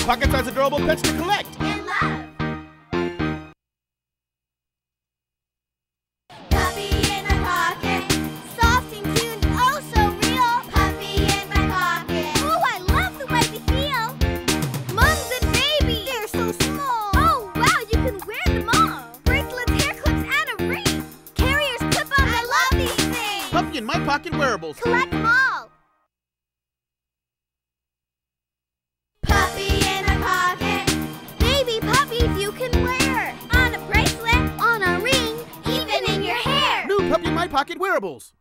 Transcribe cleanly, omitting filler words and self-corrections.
Pocket-sized adorable pets to collect. And love. Puppy in my pocket. Soft and cute, oh so real. Puppy in my pocket. Oh, I love the way they feel. Mums and babies, they're so small. Oh, wow, you can wear them all. Bracelets, hair clips, and a ring. Carriers, clip-ons, I love these things. Puppy in my pocket wearables. Collect them all. Puppy in my pocket. Baby puppies you can wear. On a bracelet, on a ring, even in your hair. New Puppy in my pocket wearables.